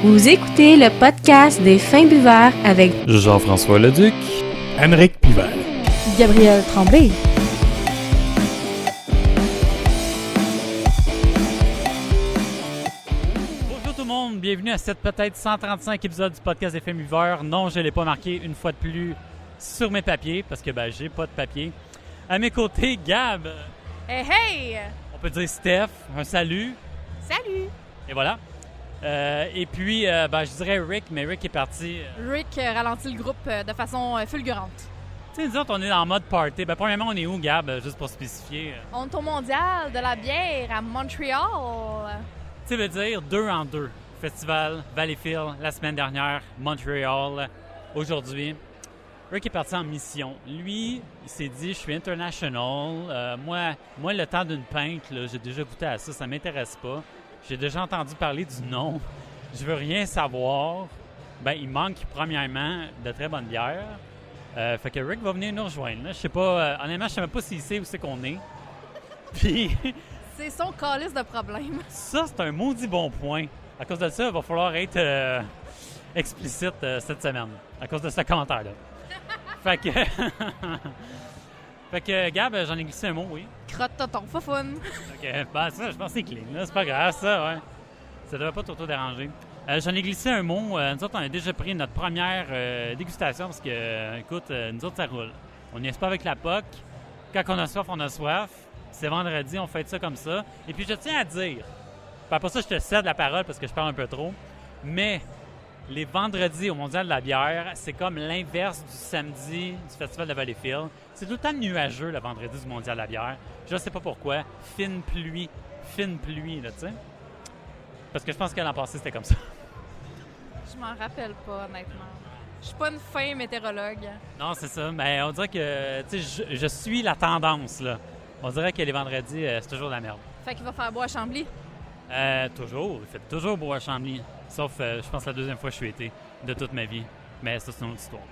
Vous écoutez le podcast des Fins Buveurs avec Jean-François Leduc, Amérique Pival, Gabriel Tremblay. Bonjour tout le monde, bienvenue à cette peut-être 135 épisode du podcast des Fins Buveurs. Non, je ne l'ai pas marqué une fois de plus sur mes papiers parce que j'ai pas de papier. À mes côtés, Gab. Hey, hey! On peut dire Steph, un salut. Salut! Et voilà. Et puis, je dirais Rick, mais Rick est parti. Rick ralentit le groupe de façon fulgurante. Tu sais, nous autres, on est en mode party. Premièrement, on est où, Gab, juste pour spécifier? On est au mondial de la bière à Montréal. Tu sais, veut dire 2 en 2. Festival Valleyfield la semaine dernière, Montréal aujourd'hui. Rick est parti en mission. Lui, il s'est dit, je suis international. Moi, le temps d'une pinte, là, j'ai déjà goûté à ça, ça m'intéresse pas. J'ai déjà entendu parler du nom. Je veux rien savoir. Il manque premièrement de très bonne bière. Fait que Rick va venir nous rejoindre. Là. Je sais pas, honnêtement, je sais même pas s'il sait où c'est qu'on est. Puis C'est son calice de problème. ça, c'est un maudit bon point. À cause de ça, il va falloir être explicite cette semaine. À cause de ce commentaire-là. Fait que... Fait que, Gab, j'en ai glissé un mot, oui. Crotte ton foufoune. OK, ça, je pense que c'est clean, là. C'est pas grave, ça, ouais. Ça devrait pas trop déranger. J'en ai glissé un mot. Nous autres, on a déjà pris notre première dégustation parce que, écoute, nous autres, ça roule. On n'y est pas avec la POC. Quand on a soif, on a soif. C'est vendredi, on fait ça comme ça. Et puis, je tiens à dire, après ça, je te cède la parole parce que je parle un peu trop, mais les vendredis au Mondial de la bière, c'est comme l'inverse du samedi du Festival de Valleyfield. C'est tout le temps nuageux le vendredi du Mondial de la bière. Je ne sais pas pourquoi. Fine pluie, là, tu sais. Parce que je pense que l'an passé, c'était comme ça. Je m'en rappelle pas, honnêtement. Je suis pas une fin météorologue. Non, c'est ça. Mais on dirait que, tu sais, je suis la tendance, là. On dirait que les vendredis, c'est toujours de la merde. Fait qu'il va faire bois à Chambly. Toujours. Il fait toujours beau à Chambly. Sauf, je pense, la deuxième fois que je suis été de toute ma vie. Mais ça, c'est une autre histoire.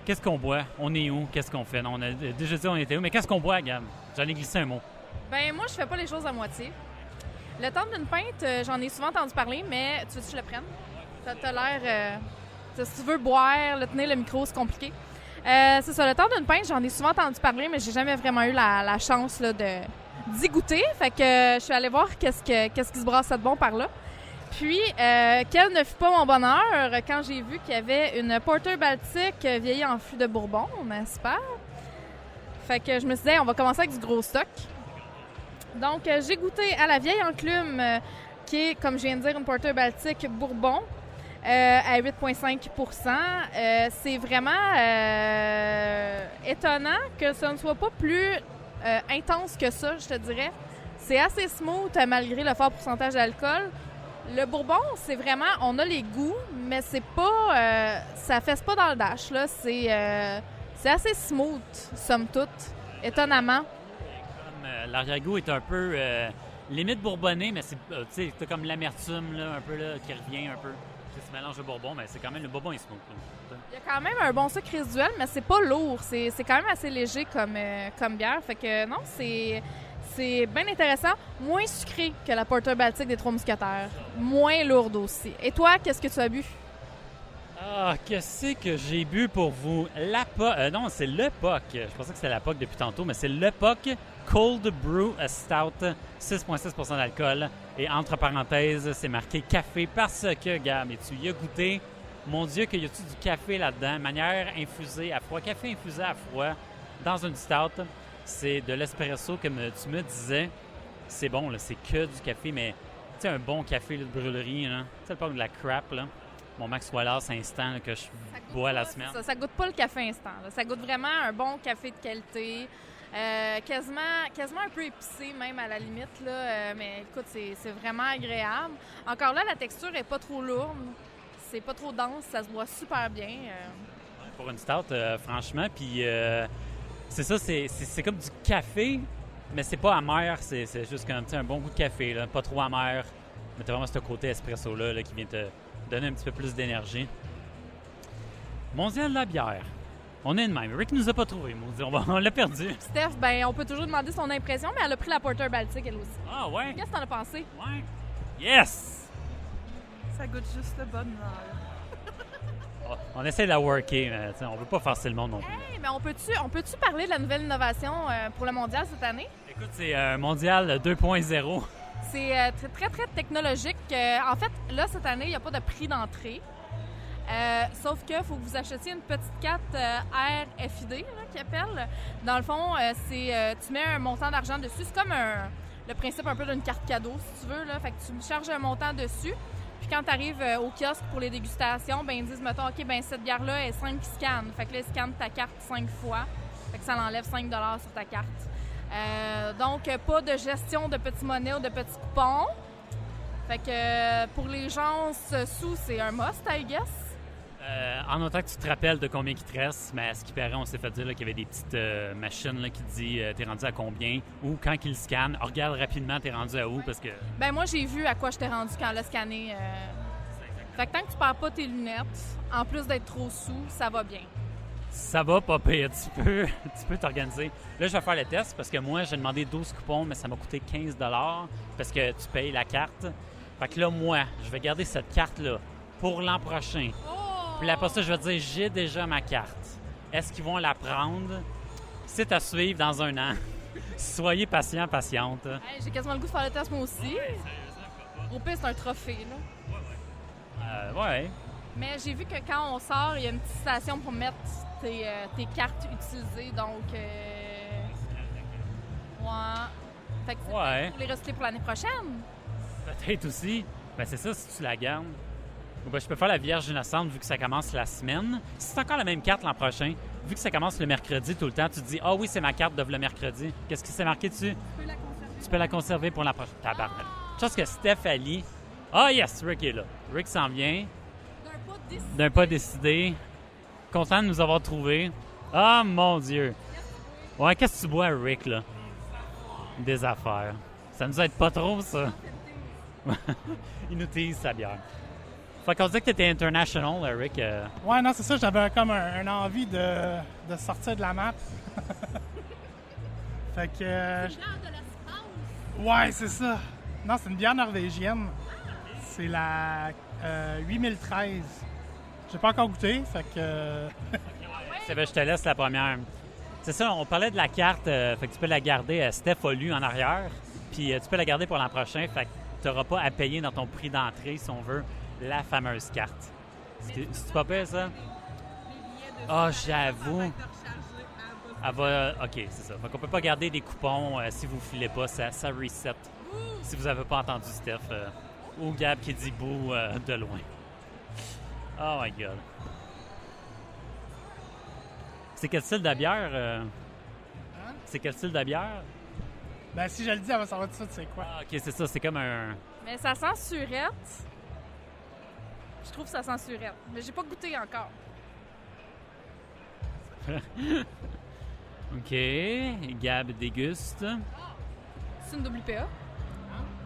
Qu'est-ce qu'on boit? On est où? Qu'est-ce qu'on fait? Non, on a déjà dit on était où, mais qu'est-ce qu'on boit, Gab? J'en ai glissé un mot. Moi, je fais pas les choses à moitié. Le temps d'une pinte, j'en ai souvent entendu parler, mais tu veux que je le prenne? T'as l'air... si tu veux boire, tenir le micro, c'est compliqué. C'est ça, le temps d'une pinte, j'en ai souvent entendu parler, mais j'ai jamais vraiment eu la chance là, d'y goûter. Fait que je suis allée voir qu'est-ce qui se brasse de bon par là. Puis, quel ne fut pas mon bonheur quand j'ai vu qu'il y avait une Porter Baltique vieillie en fût de Bourbon, n'est-ce pas? Fait que je me suis dit, on va commencer avec du gros stock. Donc, j'ai goûté à la vieille enclume, qui est, comme je viens de dire, une Porter Baltique Bourbon, à 8,5 %. C'est vraiment étonnant que ça ne soit pas plus intense que ça, je te dirais. C'est assez smooth malgré le fort pourcentage d'alcool. Le Bourbon, c'est vraiment, on a les goûts, mais c'est pas, ça fesse pas dans le dash, là. C'est assez smooth, somme toute, étonnamment. L'arrière-goût est un peu limite bourbonné, mais c'est comme l'amertume là, un peu là, qui revient un peu. C'est ce mélange de bourbon, mais c'est quand même, le bourbon est smooth. Là. Il y a quand même un bon sucre résiduel, mais c'est pas lourd. C'est quand même assez léger comme bière. Fait que non, c'est bien intéressant. Moins sucré que la Porter Baltique des Trois Mousquetaires. Moins lourde aussi. Et toi, qu'est-ce que tu as bu? Ah, qu'est-ce que j'ai bu pour vous? Non, c'est le POC. Je pensais que c'était la POC depuis tantôt, mais c'est le POC Cold Brew Stout, 6,6 % d'alcool. Et entre parenthèses, c'est marqué café parce que, Gab, et tu y as goûté. Mon Dieu, qu'il y a-tu du café là-dedans? Manière infusée à froid. Café infusé à froid dans une stout. C'est de l'espresso, comme tu me disais. C'est bon, là, c'est que du café, mais tu sais, un bon café là, de brûlerie, là. Tu sais, le POC de la crap, là. Mon Max Wallace instant là, que je bois la semaine. Ça goûte pas le café instant. Là. Ça goûte vraiment un bon café de qualité. Quasiment un peu épicé même à la limite. Là. Mais écoute, c'est vraiment agréable. Encore là, la texture est pas trop lourde. C'est pas trop dense. Ça se boit super bien. Pour une stout, franchement. Puis c'est ça, c'est comme du café, mais c'est pas amer. C'est juste comme un bon goût de café. Là. Pas trop amer. Mais t'as vraiment ce côté espresso-là qui vient te donner un petit peu plus d'énergie. Mondial de la bière. On est de même. Rick nous a pas trouvé, maudit. On l'a perdu. Steph, on peut toujours demander son impression, mais elle a pris la Porter Baltique, elle aussi. Ah ouais? Qu'est-ce que t'en as pensé? Ouais. Yes! Ça goûte juste le bonheur. On essaie de la worker, mais on veut pas forcer le monde non plus. Hey, mais on peut-tu parler de la nouvelle innovation pour le mondial cette année? Écoute, c'est un mondial 2.0. C'est très, très technologique. En fait, là, cette année, il n'y a pas de prix d'entrée. Sauf qu'il faut que vous achetiez une petite carte RFID, là, qu'ils appellent. Dans le fond, tu mets un montant d'argent dessus. C'est comme le principe un peu d'une carte cadeau, si tu veux. Là. Fait que tu charges un montant dessus. Puis quand tu arrives au kiosque pour les dégustations, ben ils disent, mettons, OK, ben cette bière-là est 5 scan. Fait que là, ils scannent ta carte 5 fois. Fait que ça l'enlève 5 $ sur ta carte. Donc, pas de gestion de petits monnaies ou de petits coupons. Fait que pour les gens sous, c'est un must, I guess. En autant que tu te rappelles de combien il te reste, mais à ce qui paraît, on s'est fait dire là, qu'il y avait des petites machines là, qui te disent t'es rendu à combien, ou quand ils scannent, regarde rapidement t'es rendu à où, parce que... Ben moi, j'ai vu à quoi je t'ai rendu quand elle a scanné. Fait que tant que tu perds pas tes lunettes, en plus d'être trop sous, ça va bien. Ça va pas pire, tu peux t'organiser. Là, je vais faire le test, parce que moi, j'ai demandé 12 coupons, mais ça m'a coûté 15 $, parce que tu payes la carte. Fait que là, moi, je vais garder cette carte-là pour l'an prochain. Puis après ça, je vais dire, j'ai déjà ma carte. Est-ce qu'ils vont la prendre? C'est à suivre dans un an. Soyez patient, patiente. Hey, j'ai quasiment le goût de faire le test, moi aussi. Au pire, c'est un trophée, là. Ouais. Mais j'ai vu que quand on sort, il y a une petite station pour mettre tes cartes utilisées, donc... Ouais. Fait que c'est Ouais. pour les recycler pour l'année prochaine. Peut-être aussi. Ben c'est ça, si tu la gardes. Ou ben, je peux faire la Vierge innocente vu que ça commence la semaine. Si c'est encore la même carte l'an prochain, vu que ça commence le mercredi tout le temps, tu te dis « Ah oui, c'est ma carte de le mercredi. » Qu'est-ce qui s'est marqué dessus? Tu peux la conserver pour la prochaine. Tabarnak. Chose que Steph Ali... Ah yes, Rick est là. Rick s'en vient. D'un pas décidé. Content de nous avoir trouvés. Ah mon Dieu. Ouais, qu'est-ce que tu bois, Rick, là? Des affaires. Ça nous aide pas trop, ça. Il nous tease sa bière. Fait qu'on disait que t'étais international, là, Rick. Ouais, non, c'est ça. J'avais comme un envie de sortir de la map. Fait que... C'est l'heure de l'espace. Ouais, c'est ça. Non, c'est une bière norvégienne. C'est la 8013. J'ai pas encore goûté, fait que... Je te laisse la première. C'est ça, on parlait de la carte, fait que tu peux la garder. Steph a lu en arrière, puis tu peux la garder pour l'an prochain, fait que tu n'auras pas à payer dans ton prix d'entrée, si on veut, la fameuse carte. C'est pas pire, ça? Ah, j'avoue. Elle va... OK, c'est ça. Fait qu'on peut pas garder des coupons si vous filez pas, ça reset. Si vous avez pas entendu Steph ou Gab qui dit bouh de loin. Oh my God. C'est quel style de bière? C'est quel style de bière? Ben, si je le dis, elle va savoir tout de suite c'est quoi. Ah, OK, c'est ça. C'est comme un... Mais ça sent surette. Je trouve que ça sent surette. Mais j'ai pas goûté encore. OK. Gab déguste. C'est une WPA?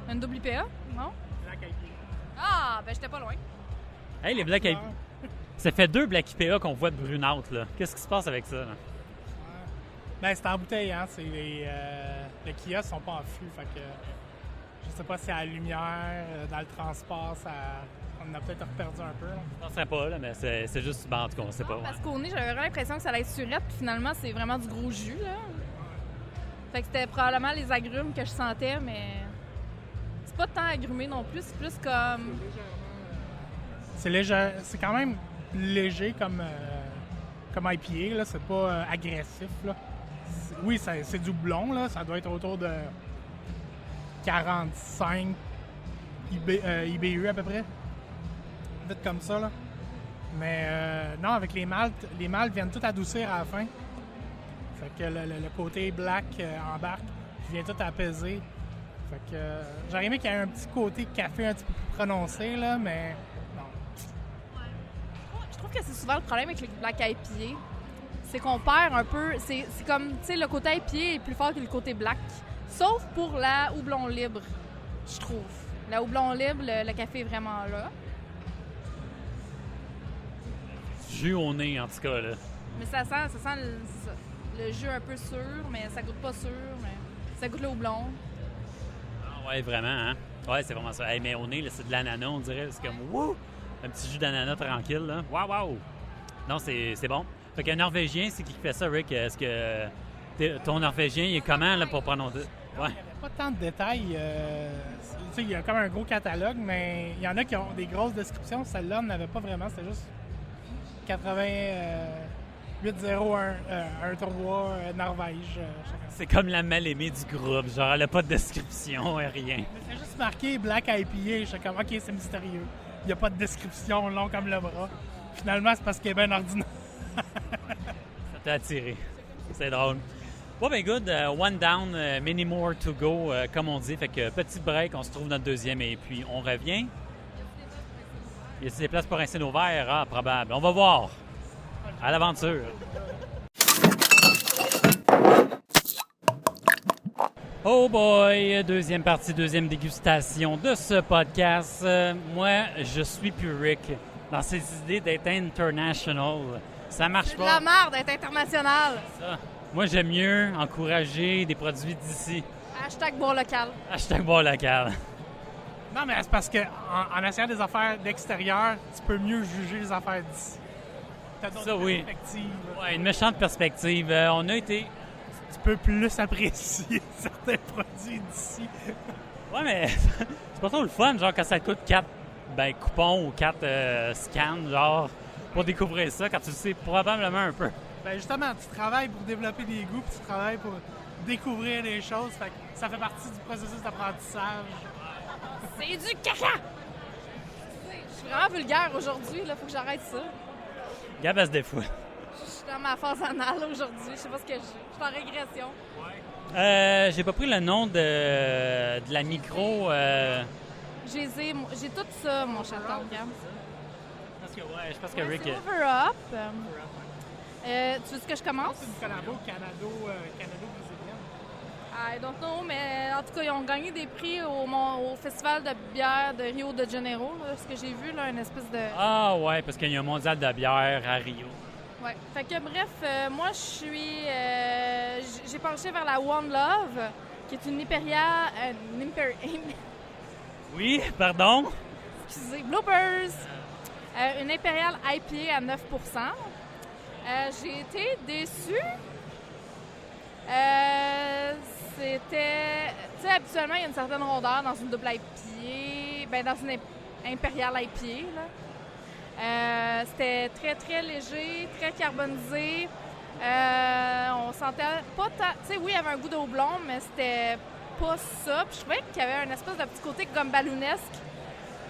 Une WPA? Non? Black IPA. Ah, ben j'étais pas loin. Hey, les Black IPA. Ça fait 2 Black IPA qu'on voit de brunâtre, là. Qu'est-ce qui se passe avec ça, là? Ben, c'est en bouteille, hein. C'est les kiosques sont pas en fût, fait que... Je sais pas si à la lumière, dans le transport, on a peut-être perdu un peu, là. Je penserais pas, là, mais c'est juste... Ben, en tout cas, on sait pas. Parce qu'au nez, j'avais vraiment l'impression que ça allait être surette, puis finalement, c'est vraiment du gros jus, là. Fait que c'était probablement les agrumes que je sentais, mais... C'est pas tant agrumé non plus, c'est plus comme... C'est léger, c'est quand même léger comme IPA, là. C'est pas agressif, là. Oui, c'est du blond, là. Ça doit être autour de 45 IBU à peu près. Vite comme ça, là. Mais non, avec les maltes viennent tout adoucir à la fin. Fait que le côté black embarque, vient tout apaiser. Fait que j'aurais aimé qu'il y ait un petit côté café un petit peu plus prononcé, là, mais non. Je trouve que c'est souvent le problème avec les Black IPA. C'est qu'on perd un peu... C'est comme, tu sais, le côté IPA est plus fort que le côté black. Sauf pour la houblon libre, je trouve. La houblon libre, le café est vraiment là. Jus au nez, en tout cas, là. Mais ça sent le jus un peu sûr, mais ça goûte pas sûr, mais ça goûte le houblon. Ah ouais, vraiment, hein? Ouais, c'est vraiment ça. Hey, mais au nez, là, c'est de l'ananas, on dirait. C'est comme, wouh! Un petit jus d'ananas tranquille, là. Waouh, waouh! Non, c'est bon. Fait qu'un Norvégien, c'est qui fait ça, Rick? Est-ce que ton Norvégien, il est comment, là, pour prononcer? Ouais. Il n'y avait pas tant de détails. Tu sais, il y a comme un gros catalogue, mais il y en a qui ont des grosses descriptions. Celle-là, on n'avait pas vraiment. C'était juste 801 Norvège. C'est comme la mal-aimée du groupe. Genre, elle n'a pas de description et rien. Mais c'est juste marqué Black IPA. J'étais comme, OK, c'est mystérieux. Il n'y a pas de description long comme le bras. Finalement, c'est parce qu'il est bien ordinaire. Ça t'a attiré. C'est drôle. Bon, ben good. One down, many more to go, comme on dit. Fait que petit break, on se trouve notre deuxième et puis on revient. Y a-t-il des places pour rincer nos verres? Ah, probable. On va voir. À l'aventure. Oh boy! Deuxième partie, deuxième dégustation de ce podcast. Moi, je suis plus Rick dans ces idées d'être international. Ça marche C'est de pas. la merde d'être international. Ça. Moi, j'aime mieux encourager des produits d'ici. Hashtag boire local. Hashtag boire local. Non, mais c'est parce qu'en essayant des affaires d'extérieur, tu peux mieux juger les affaires d'ici. T'as d'autres Ça, oui. perspectives. Ouais, une méchante perspective. On a été... Tu peux plus apprécier certains produits d'ici. Ouais, mais c'est pas trop le fun, genre, quand ça coûte 4 coupons ou 4 scans, genre, pour découvrir ça, quand tu le sais probablement un peu. Ben justement, tu travailles pour développer des goûts, puis tu travailles pour découvrir des choses. Fait que ça fait partie du processus d'apprentissage. C'est du caca! Je suis vraiment vulgaire aujourd'hui, là. Faut que j'arrête ça. Gab, elle se défoule. Je suis dans ma phase anale aujourd'hui. Je sais pas ce que j'ai. Je suis en régression. J'ai pas pris le nom de la micro. J'ai tout ça, mon chaton, regarde. Je pense que Rick... C'est Over Up. Tu veux que je commence? C'est une collabo canado-brésilienne. I don't know, mais en tout cas, ils ont gagné des prix au Festival de bière de Rio de Janeiro. Là, ce que j'ai vu, là, une espèce de... Ah ouais, parce qu'il y a un mondial de bière à Rio. Ouais. Fait que bref, moi, j'ai penché vers la One Love, qui est une Imperial... Oui, pardon? Excusez, bloopers! Une Imperial IPA à 9 j'ai été déçue. C'était... Tu sais, habituellement, il y a une certaine rondeur dans une double IPA, ben dans une Imperial IPA, là. C'était très, très léger, très carbonisé. On sentait pas tant... Tu sais, oui, il y avait un goût de houblon, mais c'était pas ça. Puis je trouvais qu'il y avait un espèce de petit côté comme balloonesque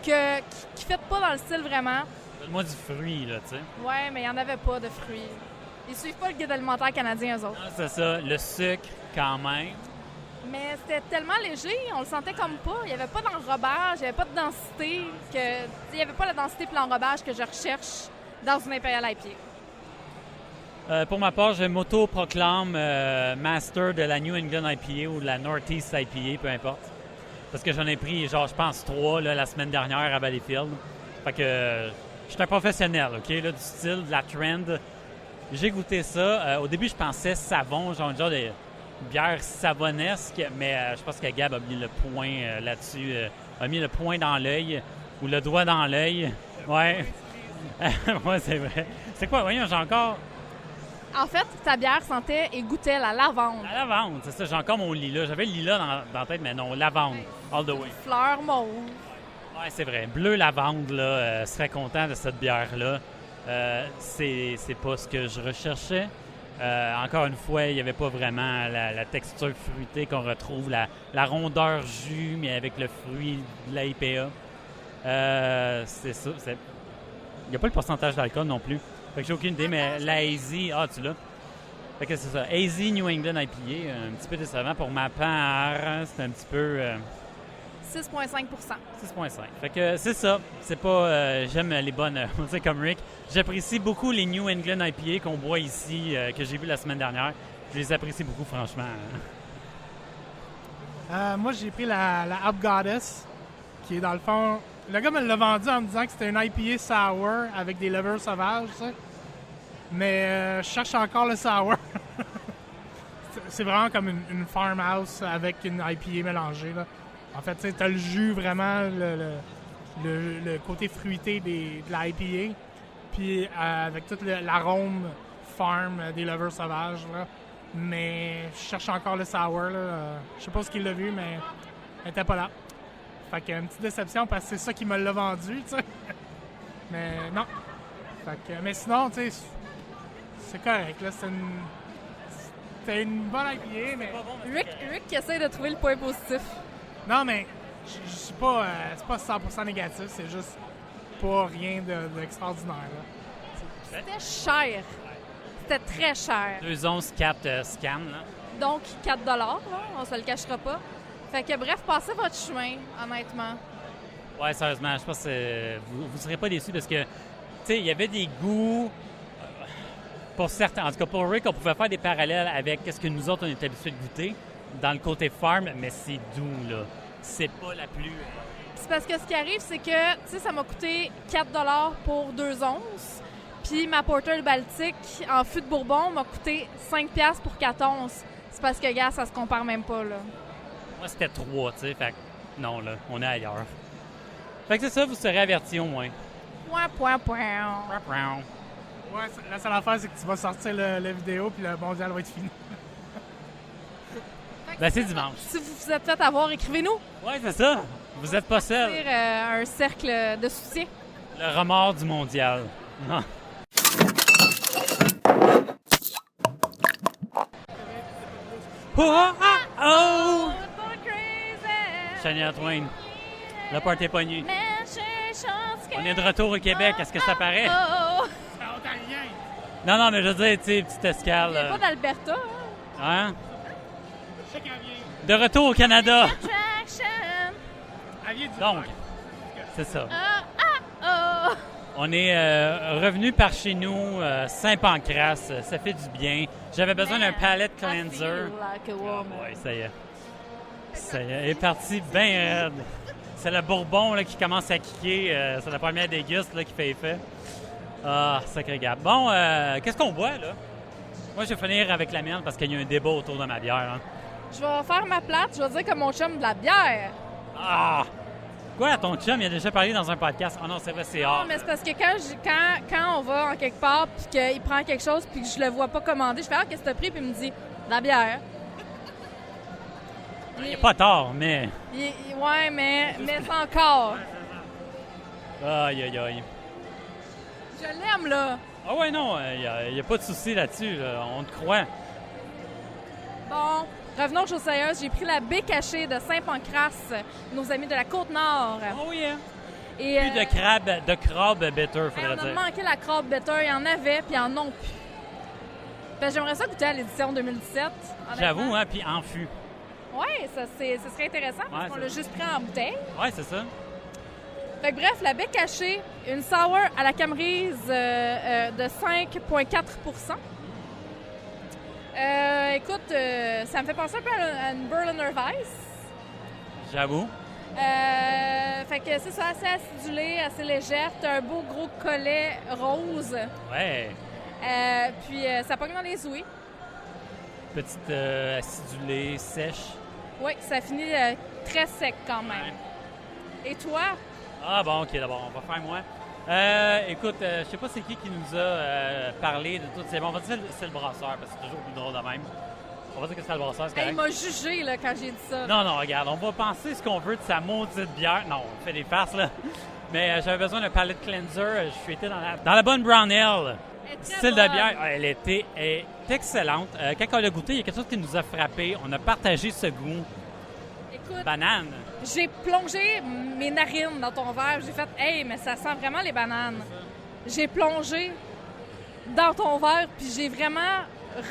qui ne fait pas dans le style vraiment. Donne-moi du fruit, là, tu sais. Ouais, mais il n'y en avait pas de fruits. Ils suivent pas le guide alimentaire canadien, eux autres. Non, c'est ça. Le sucre, quand même. Mais c'était tellement léger, on le sentait comme pas. Il n'y avait pas d'enrobage, il n'y avait pas de densité. Il n'y avait pas la densité et l'enrobage que je recherche dans une Imperial IPA. Pour ma part, je m'auto-proclame master de la New England IPA ou de la Northeast IPA, peu importe. Parce que j'en ai pris, genre, je pense 3 là, la semaine dernière à Valleyfield. Fait que je suis un professionnel, OK, là, du style, de la trend. J'ai goûté ça. Au début, je pensais savon, genre de bière savonnesque, mais je pense que Gab a mis le point là-dessus. A mis le point dans l'œil, ou le doigt dans l'œil. Ouais. Ouais, c'est vrai. C'est quoi? Voyons, j'ai encore... En fait, ta bière sentait et goûtait la lavande. La lavande, c'est ça. J'ai encore mon lilas. J'avais le lilas dans la tête, mais non, lavande. All the way. Fleur mauve. Ouais, c'est vrai. Bleu lavande, là, serait content de cette bière-là. C'est pas ce que je recherchais. Encore une fois, il n'y avait pas vraiment la texture fruitée qu'on retrouve, la rondeur jus, mais avec le fruit de la IPA. C'est ça. Il n'y a pas le pourcentage d'alcool non plus. Fait que j'ai aucune idée, mais la AZ... Ah, tu l'as? Fait que c'est ça. AZ New England IPA, un petit peu décevant pour ma part. C'est un petit peu... 6,5 6,5. Fait que c'est ça. C'est pas... j'aime les bonnes... on sait comme Rick. J'apprécie beaucoup les New England IPA qu'on boit ici, que j'ai vu la semaine dernière. Je les apprécie beaucoup, franchement. Moi, j'ai pris la Up Goddess, qui est dans le fond... Le gars me l'a vendu en me disant que c'était une IPA sour avec des levures sauvages, ça. Mais je cherche encore le sour. C'est vraiment comme une farmhouse avec une IPA mélangée, là. En fait, tu as le jus vraiment, le côté fruité de la IPA. Puis avec tout l'arôme farm des levures sauvages. Là. Mais je cherche encore le sour. Je sais pas ce qu'il l'a vu, mais elle était pas là. Fait que une petite déception parce que c'est ça qui me l'a vendu, tu sais. Mais non. Fait que, mais sinon, tu sais, c'est correct. Là, c'était une bonne IPA, mais... Rick qui essaie de trouver le point positif. Non, mais je suis pas... c'est pas 100% négatif, c'est juste pas rien d'extraordinaire. Là. C'était cher. C'était très cher. 2 onces 4 scan, là. Donc, 4 là, on se le cachera pas. Fait que bref, passez votre chemin, honnêtement. Ouais, sérieusement, je pense que vous serez pas déçus parce que, tu sais, il y avait des goûts... Pour certains, en tout cas pour Rick, on pouvait faire des parallèles avec ce que nous autres, on est habitués de goûter dans le côté farm, mais c'est doux, là. C'est pas la plus... C'est parce que ce qui arrive, c'est que, tu sais, ça m'a coûté 4 pour 2 onces. Puis ma Porter Baltique en fût de Bourbon m'a coûté 5 pour 4 onces. C'est parce que, gars, ça se compare même pas, là. Moi, c'était 3, tu sais, fait que non, là, on est ailleurs. Fait que c'est ça, vous serez avertis au moins. Point. Ouais, la seule affaire, c'est que tu vas sortir la vidéo puis le mondial va être fini. Ben, c'est dimanche. Si vous vous êtes fait avoir, écrivez-nous. Ouais, c'est ça. Vous êtes pas seul. Un cercle de soutien. Le remords du mondial. Non. Oh! Shania Twain. Le party est pogné. On est de retour au Québec. Est-ce que ça paraît? C'est ontarien! Non, mais je veux dire, tu sais, petite escale. Il n'est pas d'Alberta. Hein? Je sais qu'elle vient. De retour au Canada. Elle vient du Donc, Québec. c'est ça. Oh. On est revenu par chez nous, Saint-Pancras. Ça fait du bien. J'avais besoin d'un palate cleanser. Ouais, ça y est. Ça y est. Elle est parti bien raide. C'est le bourbon là, qui commence à kicker. C'est la première déguste là, qui fait effet. Ah, sacré gars. Bon, qu'est-ce qu'on boit, là? Moi, je vais finir avec la mienne parce qu'il y a un débat autour de ma bière. Hein. Je vais faire ma plate. Je vais dire que mon chum de la bière. Ah! Quoi, ton chum, il a déjà parlé dans un podcast? Ah non, c'est vrai, c'est Non, hard. mais c'est parce que quand on va en quelque part puis qu'il prend quelque chose puis que je le vois pas commander, je fais « Ah, qu'est-ce que t'as pris? » Puis il me dit « De la bière. » Il n'y a pas tort, mais... Ouais, mais c'est encore. Aïe, aïe, aïe. Je l'aime, là. Ah ouais, non, il n'y a pas de souci là-dessus. Là. On te croit. Bon, revenons aux choses sérieuses. J'ai pris la baie cachée de Saint-Pancras, nos amis de la Côte-Nord. Oh oui, hein? Et, Plus de crabe bitter, on faudrait a dire. manqué la crabe bitter. Il y en avait, puis ils en ont plus. Ben, j'aimerais ça goûter à l'édition 2017. honnêtement. J'avoue, hein, puis en fût. Ouais, ça serait intéressant parce Ouais, qu'on c'est l'a ça. juste pris en bouteille. Ouais, c'est ça. Fait que bref, la baie cachée, une sour à la Camerise de 5,4 écoute, ça me fait penser un peu à une Berliner Weiss. J'avoue. Fait que c'est ça, assez acidulé, assez légère. T'as un beau gros collet rose. Ouais. Puis ça pogne dans les ouïes. Petite acidulée, sèche. Oui, ça finit très sec quand même. Et toi? Ah bon, OK, d'abord, on va faire moi. Écoute, je sais pas c'est qui nous a parlé de tout ces... Bon, on va dire que c'est le brasseur, parce que c'est toujours plus drôle de même. On va dire que c'est le brasseur, c'est Il correct. m'a jugé là, quand j'ai dit ça. Non, regarde, on va penser ce qu'on veut de sa maudite bière. Non, on fait des farces, là. Mais j'avais besoin d'un palate cleanser. Je suis été dans la bonne Brown Ale. Elle est très Style de bonne. bière, elle est excellente. Quand on l'a goûté, il y a quelque chose qui nous a frappé. On a partagé ce goût. Écoute, Banane. j'ai plongé mes narines dans ton verre. J'ai fait « Hey, mais ça sent vraiment les bananes. » J'ai plongé dans ton verre, puis j'ai vraiment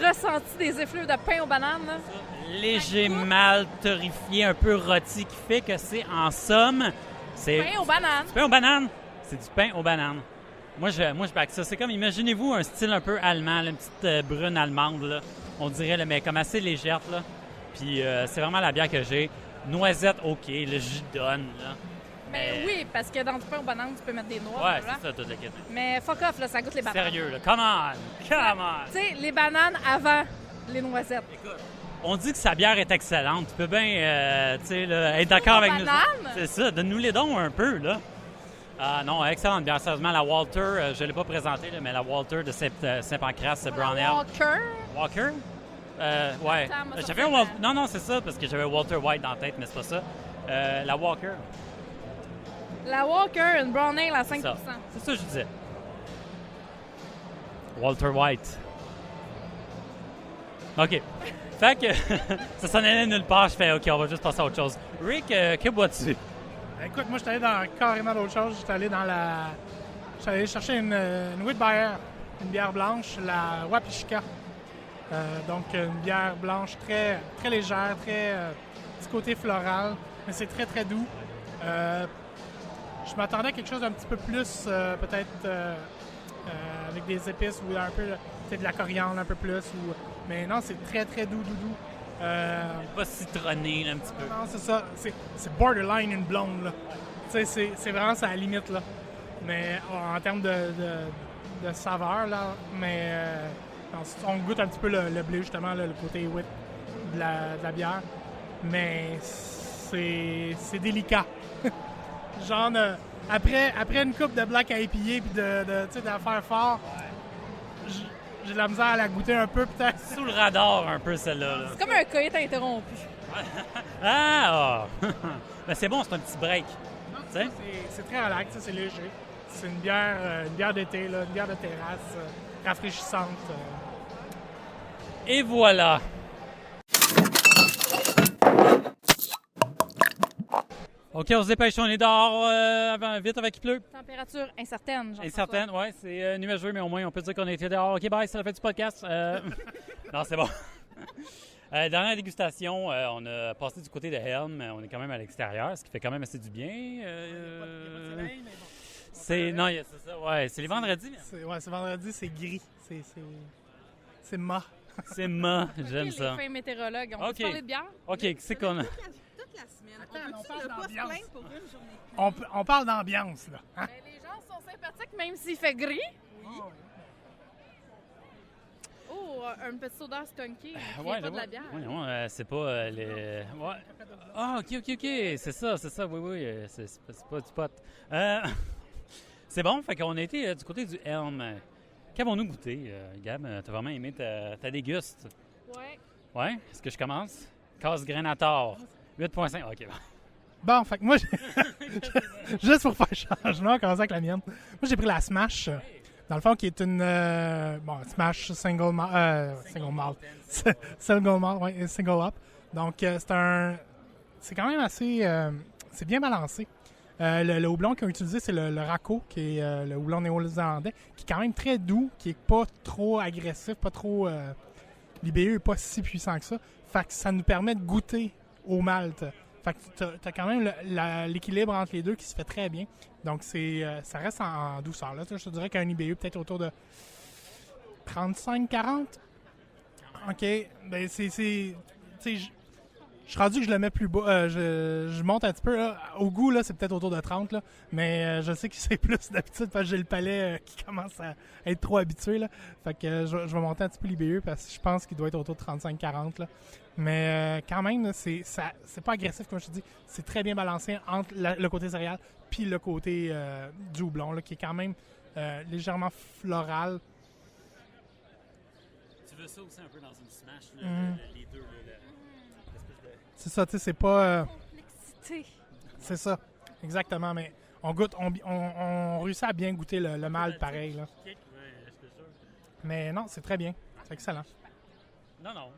ressenti des effluves de pain aux bananes. Là. Léger malt torréfié, un peu rôti, qui fait que c'est, en somme, c'est Pain aux bananes. du pain aux bananes. C'est du pain aux bananes. Moi, je back ça. C'est comme, imaginez-vous un style un peu allemand, là, une petite brune allemande, là. On dirait, là, mais comme assez légère, là. Puis c'est vraiment la bière que j'ai. Noisette, OK, le jus donne, là. Mais oui, parce que dans du pain aux bananes, tu peux mettre des noix. Ouais, blablabla. c'est ça, tout le kit. Mais fuck off, là, ça goûte les bananes. Sérieux, là. Come on! Tu sais, les bananes avant les noisettes. Écoute, On dit que sa bière est excellente. Tu peux bien tu sais, là, être d'accord avec nous. Banane? C'est ça, donne-nous les dons un peu, là. Ah non, excellente bière. Sérieusement, la Walter, je ne l'ai pas présentée, là, mais la Walter de Saint-Pancras, Brown Ale. Walker. Walker? Ouais. Attends, moi, ça J'avais fait Non, c'est ça, parce que j'avais Walter White dans la tête, mais c'est pas ça. La Walker. La Walker, une brown ale à 5%. C'est ça que je disais. Walter White. OK. Fait que ça s'en allait nulle part. Je fais OK, on va juste passer à autre chose. Rick, que bois-tu? Écoute, moi, je suis allé dans carrément d'autres choses. Je suis allé chercher une Witbier, une bière blanche, la Wapishka. Donc, une bière blanche très, très légère, très petit côté floral, mais c'est très, très doux. Je m'attendais à quelque chose d'un petit peu plus, peut-être avec des épices ou un peu, peut-être de la coriandre un peu plus. Mais non, c'est très, très doux. Pas citronné, là, un petit peu. Non, c'est ça. C'est borderline une blonde, là. Tu sais, c'est vraiment ça à la limite, là. Mais en termes de saveur, là, mais on goûte un petit peu le blé, justement, là, le côté wheat de la bière. Mais c'est délicat. Genre, après une coupe de Black IPA puis d'en faire fort, j'ai de la misère à la goûter un peu, peut-être. Sous le radar, un peu, celle-là. Là. C'est comme un coït interrompu. Ah! Ben, c'est bon, c'est un petit break. C'est très relax, c'est léger. C'est une bière d'été, là, une bière de terrasse, rafraîchissante. Et voilà! OK, on se dépêche, on est dehors vite avant qu'il pleut. Température incertaine, Jean-François. Incertaine, oui, c'est nuageux, mais au moins on peut dire qu'on a été dehors. OK, bye, c'est la fin du podcast. Non, c'est bon. Dernière dégustation, on a passé du côté de Helm, on est quand même à l'extérieur, ce qui fait quand même assez du bien. Il n'y a pas de soleil, mais bon. C'est ça, ouais, c'est les vendredis. Mais... C'est vendredi, c'est gris, c'est mat. C'est mat, j'aime ça. Les fins météorologues, on peut parler de bière? OK, c'est qu'on a... Toute la semaine. Attends, on parle ne pas se d'ambiance. plaindre pour une journée. On parle d'ambiance, là. Hein? Ben, les gens sont sympathiques même s'il fait gris. Oh, un petit soda stunky, qui ouais, pas de la bière. Ouais, c'est pas les... Ouais. Ah, OK, c'est ça, oui, c'est pas du pot. C'est bon, fait qu'on a été du côté du Helm. Qu'avons-nous goûté, Gab? T'as vraiment aimé ta déguste? Ouais. Ouais? Est-ce que je commence? Casse Grenator. 8.5. OK. Bon, fait que moi, juste pour faire changement, on commence avec la mienne. Moi, j'ai pris la Smash, dans le fond, qui est une Smash single malt. Single up. Donc, c'est quand même assez... c'est bien balancé. Le houblon qu'ils ont utilisé, c'est le Racco, qui est le houblon néo-zélandais, qui est quand même très doux, qui est pas trop agressif, pas trop... L'IBU n'est pas si puissant que ça. Fait que ça nous permet de goûter au malt. Fait que t'as quand même l'équilibre entre les deux qui se fait très bien. Donc, ça reste en douceur. Là, je te dirais qu'un IBU peut-être autour de 35-40. OK. Ben, je suis rendu que je le mets plus bas. Je monte un petit peu. Là. Au goût, là, c'est peut-être autour de 30. Là. Mais je sais que c'est plus d'habitude parce que j'ai le palais qui commence à être trop habitué. Là. Fait que je vais monter un petit peu l'IBU parce que je pense qu'il doit être autour de 35-40. Là. Mais quand même, c'est pas agressif, comme je te dis. C'est très bien balancé entre le côté céréal puis le côté du houblon, là, qui est quand même légèrement floral. Tu veux ça aussi un peu dans une Smash, là, les deux, là, c'est ça, tu sais, c'est pas... Complexité. C'est ça, exactement, mais on goûte, on réussit à bien goûter le malt pareil, là. Mais non, c'est très bien, c'est excellent. Non.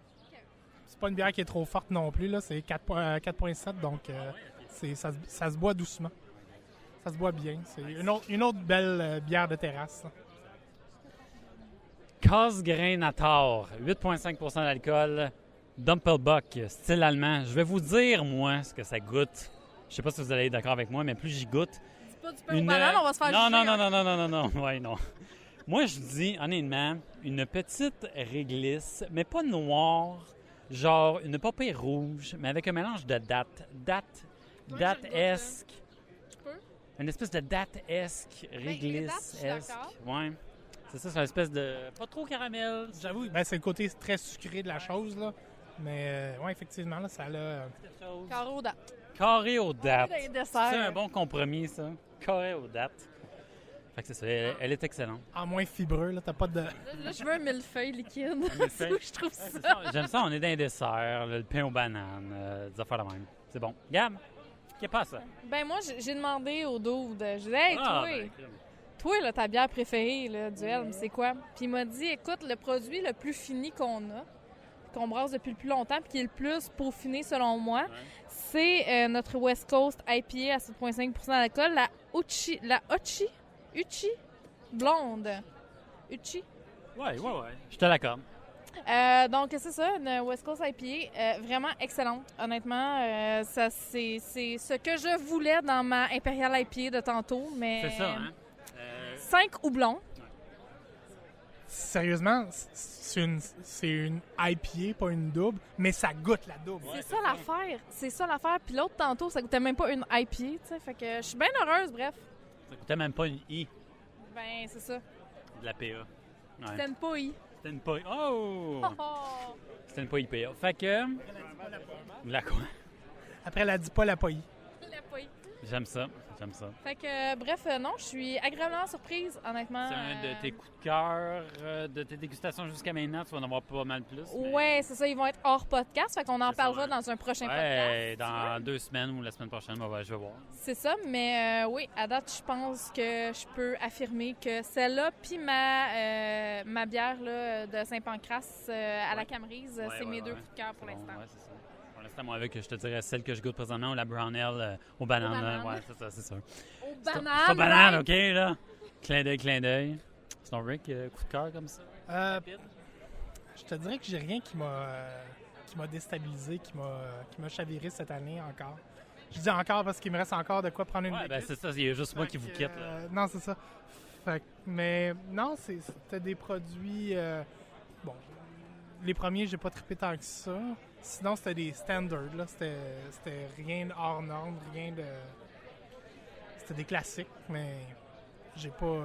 C'est pas une bière qui est trop forte non plus, là, c'est 4.7, donc ça se boit doucement. Ça se boit bien, c'est une autre belle bière de terrasse. Casse Grenator, 8,5% d'alcool. Dumpelbock, style allemand. Je vais vous dire, moi, ce que ça goûte. Je sais pas si vous allez être d'accord avec moi, mais plus j'y goûte... C'est pas du pain aux bananes, on va se faire juger. Non. Ouais, non. Moi, je dis, honnêtement, une petite réglisse, mais pas noire, genre une popée rouge, mais avec un mélange de date-esque. Une espèce de date-esque, réglisse-esque. Ouais. C'est ça, c'est une espèce de... Pas trop caramel. J'avoue, ben, c'est le côté très sucré de la chose, là. Mais ouais, effectivement, là, ça a... Carré aux dates. Carré aux dates. Des desserts. C'est un bon compromis, ça. Carré aux dates. Fait que c'est ça, elle est excellente. en moins fibreux, là, t'as pas de... Là, je veux un millefeuille liquide. millefeuille. C'est où je trouve ça. C'est ça, j'aime ça, on est dans les desserts, le pain aux bananes, des affaires de même. C'est bon. Gab, qu'est-ce pas ça? Ben moi, j'ai demandé au dude, je disais, hey, toi, là, ta bière préférée là, du Helm, c'est quoi? Puis il m'a dit, écoute, le produit le plus fini qu'on a, qu'on brasse depuis le plus longtemps, puis qui est le plus peaufiné selon moi, c'est notre West Coast IPA à 7,5% d'alcool, la Uchi blonde. Uchi? Ouais. Je te l'accorde. Donc, c'est ça, une West Coast IPA, vraiment excellente. Honnêtement, ça c'est ce que je voulais dans ma Imperial IPA de tantôt, mais... C'est ça, hein? 5 houblons. Sérieusement, c'est une IPA, pas une double, mais ça goûte la double. C'est ça l'affaire. C'est ça l'affaire. Puis l'autre, tantôt, ça goûtait même pas une IPA, tu sais. Fait que je suis bien heureuse, bref. Ça coûtait même pas une I Ben, c'est ça. de la PA. Ouais. C'était une pas I. C'était une pas... Oh! Oh, oh. C'était une pas IPA. Fait que... La quoi? Après, elle a dit pas la paille. La pas I. J'aime ça. Fait que, bref, non, je suis agréablement surprise, honnêtement. C'est un de tes coups de cœur, de tes dégustations jusqu'à maintenant. Tu vas en avoir pas mal plus. mais- Ouais, c'est ça, ils vont être hors podcast, fait qu'on en C'est ça, parlera ouais. dans un prochain Ouais, podcast. dans 2 semaines ou la semaine prochaine, je vais voir. C'est ça, mais oui, à date, je pense que je peux affirmer que celle-là, puis ma bière là, de Saint-Pancras à la Camerise, c'est mes deux coups de cœur pour C'est bon, l'instant. ouais, c'est ça. Pour l'instant, moi, avec, je te dirais celle que je goûte présentement ou la Brown Ale aux bananes. bananes. Ouais, c'est ça, c'est ça. Aux C'est bananes! aux bananes, right? OK, là? Clin d'œil. Sinon, Rick, coup de cœur comme ça? Je te dirais que j'ai rien qui m'a déstabilisé, qui m'a chaviré cette année encore. Je dis encore parce qu'il me reste encore de quoi prendre une Ouais, ben c'est ça, il y a juste moi qui vous quitte, là. Non, c'est ça. Fait que- mais non, c'était des produits... bon, les premiers, j'ai pas trippé tant que ça. Sinon, c'était des standards, là. C'était rien de hors norme, rien de... C'était des classiques, mais j'ai pas...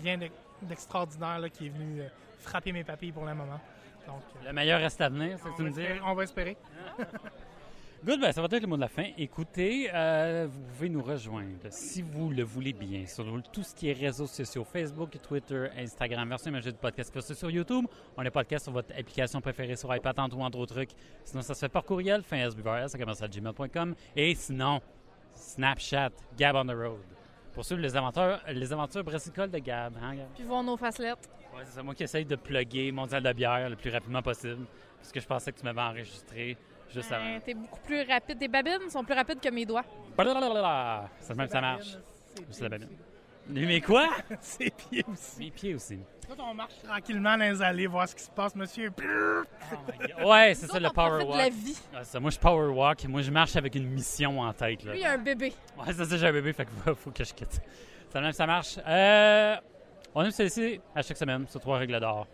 rien d'extraordinaire là, qui est venu frapper mes papilles pour le moment. Donc, Le meilleur reste à venir, c'est ce que tu me dis? on va espérer. Good, ben, ça va être le mot de la fin. Écoutez, vous pouvez nous rejoindre, si vous le voulez bien, sur tout ce qui est réseaux sociaux, Facebook, Twitter, Instagram, version imagée de podcast, que ce soit sur YouTube. On est podcast sur votre application préférée sur iPad, ou entre autres trucs. Sinon, ça se fait par courriel, finsbuvers@gmail.com. Et sinon, Snapchat, Gab on the Road. Pour suivre les aventures brassicoles de Gab. Hein, Gab? Puis voir nos facelettes. Ouais, c'est ça, moi qui essaye de plugger Mondial de bière le plus rapidement possible. Parce que je pensais que tu m'avais enregistré juste avant. T'es beaucoup plus rapide. Tes babines sont plus rapides que mes doigts. Blablabla. Ça même ça marche. C'est la babine. Mais quoi? Ses pieds aussi. Mes pieds aussi. Quand on marche tranquillement dans les allées, voir ce qui se passe, monsieur. Ouais, c'est ça le On power profite de la walk. vie. Ouais, ça, moi, je power walk. Moi, je marche avec une mission en tête. Là. Lui, il a un bébé. Ouais, c'est ça, j'ai un bébé, fait qu'il faut que je quitte. Ça même, ça marche. On aime se laisser à chaque semaine sur 3 règles d'or.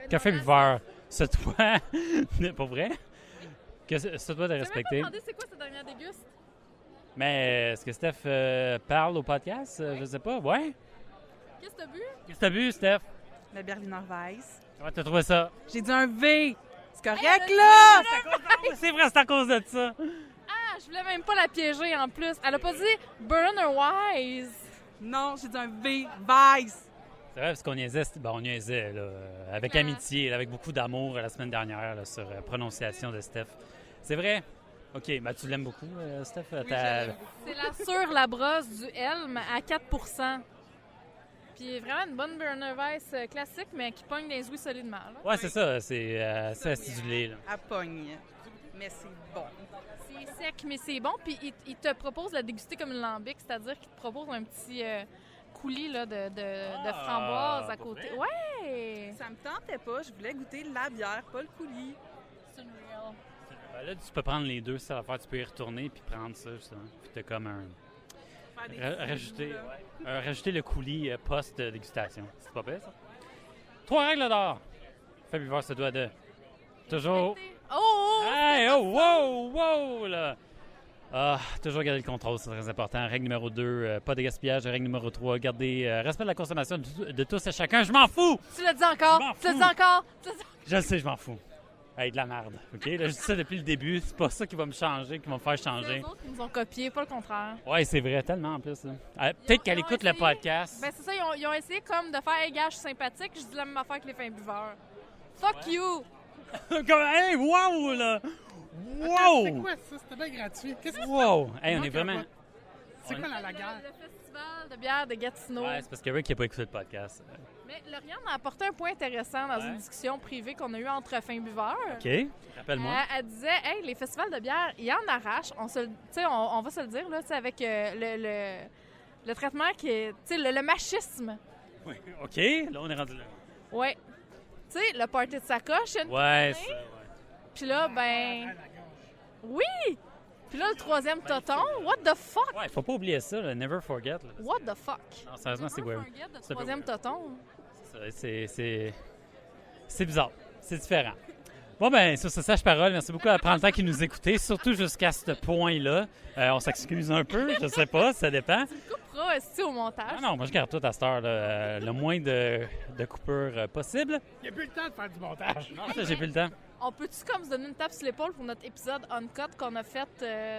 Café buveur, ce toi. Pas vrai? Que ce toi de J'ai même pas respecter. demandé c'est quoi cette dernière déguste. Mais est-ce que Steph parle au podcast? Je sais pas. Ouais? Qu'est-ce que t'as bu? Qu'est-ce que t'as bu, Steph? La Berliner Weiss. Comment t'as trouvé ça? J'ai dit un V. C'est correct, là? C'est vrai, c'est à cause de ça. Ah, je voulais même pas la piéger en plus. Elle a pas dit Burner Wise. Non, j'ai dit un V. Weiss. C'est vrai, parce qu'on niaisait, on niaisait là, avec amitié, là, avec beaucoup d'amour la semaine dernière là, sur prononciation de Steph. C'est vrai? OK, ben tu l'aimes beaucoup, Steph? C'est la sur la brosse du Helm à 4%. Puis vraiment une bonne Burner Weiss classique, mais qui pogne des ouïes solidement. Là. Ouais, c'est ça, c'est acidulé. Là. À pogne. Mais c'est bon. C'est sec, mais c'est bon. Puis il te propose de la déguster comme une lambic, c'est-à-dire qu'il te propose un petit coulis là, de framboise à pour côté. vrai? Ouais! Ça me tentait pas. Je voulais goûter la bière, pas le coulis. C'est une real. Ben là, tu peux prendre les deux, ça va faire, tu peux y retourner puis prendre ça, justement. Puis t'as comme Faire des rajouter, petits bouts, là. rajouter le coulis post-dégustation. C'est pas pire, ça? 3 règles d'or. Fais buveur se doit de... Toujours... Oh! Hey, oh, wow, wow, là! Ah, toujours garder le contrôle, c'est très important. Règle numéro 2, pas de gaspillage. Règle numéro 3, garder respect de la consommation de tous et chacun. Je m'en fous! Tu l'as dit encore! Je m'en Tu l'as dit fous. encore! Tu l'as dit- Je le sais, je m'en fous. Hey, de la merde. OK? Là, je dis ça depuis le début. C'est pas ça qui va me changer, qui va me faire C'est changer. eux autres qui nous ont copié, pas le contraire. Ouais, c'est vrai, tellement en plus. Là. Peut-être qu'elle Ils ont écoute le essayé- podcast. Ben c'est ça, ils ont essayé comme de faire « Hey, gars, je suis sympathique », je dis la même affaire que les fins buveurs. Fuck you! Comme, hey, wow, là! C'est Wow! quoi ça? C'était bien gratuit. Qu'est-ce que Wow! Hey, on Moi est qui vraiment... vois. c'est quoi la guerre? Le festival de bière de Gatineau. Ouais, c'est parce que Rick n'a pas écouté le podcast. Mais Lauriane a apporté un point intéressant dans Ouais. une discussion privée qu'on a eue entre fins buveurs. OK? Rappelle-moi. Elle disait, hey, les festivals de bière, ils en arrachent. On va se le dire, là, tu sais, avec le traitement qui est, tu sais, le machisme. Oui. OK, là, on est rendu là. Ouais. Tu sais, le party de sacoche, il y a une Ouais, tournée. ça, ouais. Puis là, ben. Oui! Puis là, le troisième toton, what the fuck? Ouais, faut pas oublier ça, là. Never forget. Là. What the fuck? Non, sérieusement, c'est Never weird. forget le C'est troisième weird. toton. C'est bizarre. C'est différent. Bon, ben, sur ce sage-parole, merci beaucoup à Prendre le temps qui nous écoutait, surtout jusqu'à ce point-là. On s'excuse un peu, je sais pas, ça dépend. Coupera aussi au montage. Non, moi, je garde tout à cette heure, là, le moins de coupures possible. Il n'y a plus le temps de faire du montage. Non, ça, j'ai plus le temps. On peut-tu comme se donner une tape sur l'épaule pour notre épisode uncut qu'on a fait,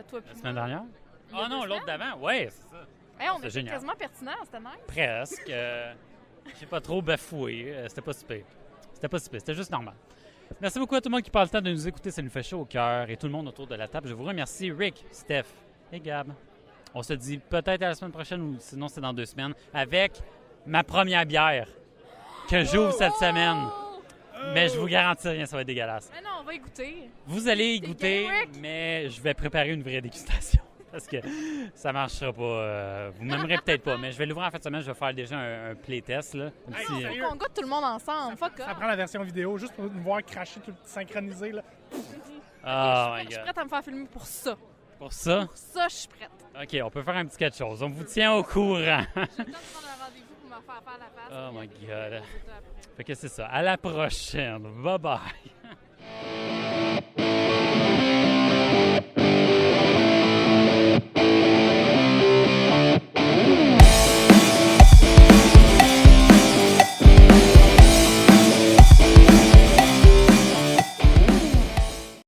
toi La puis semaine moi? dernière? Il y a Ah non, deux l'autre d'avant? Ouais, c'est ça. Hey, on C'est était génial. quasiment pertinent, c'était nice. Presque. J'ai pas trop bafoué. C'était pas super. C'était juste normal. Merci beaucoup à tout le monde qui prend le temps de nous écouter. Ça nous fait chaud au cœur. Et tout le monde autour de la table. Je vous remercie, Rick, Steph et Gab. On se dit peut-être à la semaine prochaine ou sinon c'est dans 2 semaines avec ma première bière que j'ouvre cette semaine. Mais je vous garantis rien, ça va être dégueulasse. Mais non, on va y goûter. Vous allez y T'es goûter, gay, Rick? mais je vais préparer une vraie dégustation. Parce que ça marchera pas. Vous m'aimerez peut-être pas, mais je vais l'ouvrir en fin de semaine. Je vais faire déjà un playtest. Là. Un Hey, petit, sérieux? Faut qu'on goûte tout le monde ensemble. Fuck Ça off. prend la version vidéo juste pour nous voir cracher tout synchronisé. Là. Oh Je my suis God. prête à me faire filmer pour ça. Pour ça, Pour ça, je suis prête. OK, on peut faire un petit quelque chose. On vous tient au courant. J'ai le temps de prendre un rendez-vous pour me faire faire la face. Oh my puis, God. après. Fait que c'est ça. À la prochaine. Bye bye.